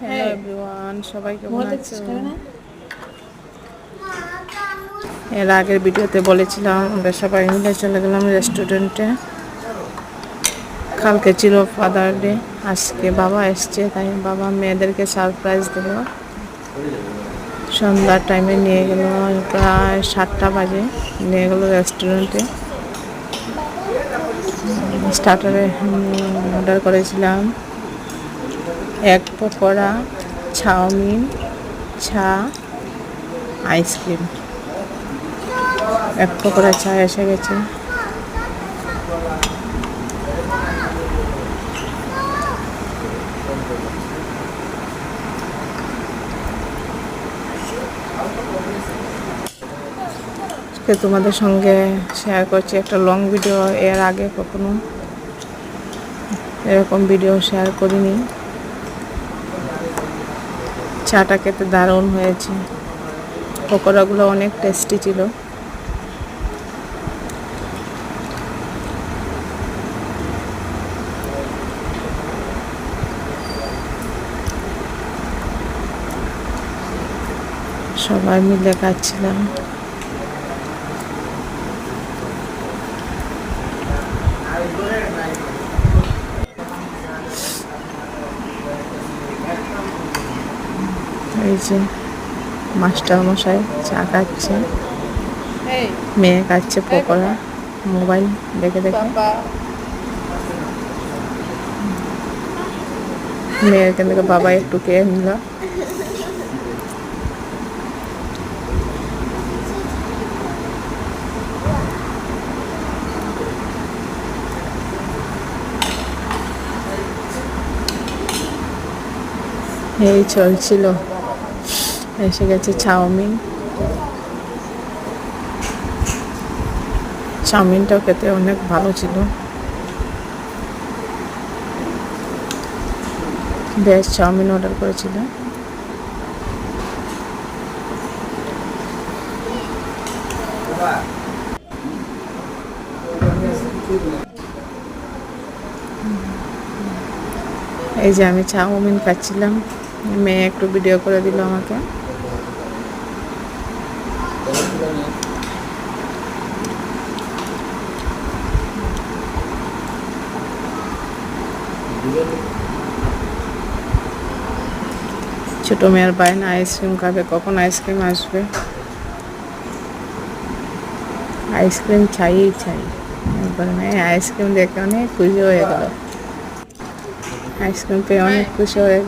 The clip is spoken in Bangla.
হ্যালো এভরিওয়ান, সবাই কেমন আছো? এর আগের ভিডিওতে বলেছিলাম আমরা সবাই মিলে চলে গেলাম রেস্টুরেন্টে। কালকে ছিল ফাদার ডে, আজকে বাবা এসছে, তাই বাবা মেয়েদেরকে সারপ্রাইজ দিল। সন্ধ্যার টাইমে নিয়ে গেল, প্রায় 7টা বাজে নিয়ে গেল রেস্টুরেন্টে। স্টার্টারে অর্ডার করেছিলাম এক পকোড়া, চাউমিন, চা, আইসক্রিম। এক পকোড়া চা এসে গেছে। তোমাদের সঙ্গে শেয়ার করছি একটা লং ভিডিও। এর আগে কখনো এরকম ভিডিও শেয়ার করিনি। চাটা খেতে দারুণ হয়েছে, পকোড়াগুলো অনেক টেস্টি ছিল। সবাই মিলে খাচ্ছিলাম। এই যে মাস্টার মশাই চা খাচ্ছে, মেয়ে খাচ্ছে পকোড়া মোবাইল দেখে দেখে। মেয়ের এখান থেকে বাবা একটু খেয়ে নিল। এই চলছিল, এসে গেছে চাউমিন। চাউমিনটাও খেতে অনেক ভালো ছিল, ভেজ চাউমিন অর্ডার করেছিল। এই যে আমি চাউমিন খাচ্ছিলাম, মেয়ে একটু ভিডিও করে দিল আমাকে। ছোট মেয়ের বায়না আইসক্রিম খাবে, কখন আইসক্রিম আসবে। আইসক্রিম চাই চাই। এবার মেয়ে আইসক্রিম দেখে অনেক খুশি হয়ে গেল, আইসক্রিম পেয়ে অনেক খুশি হয়ে গেল।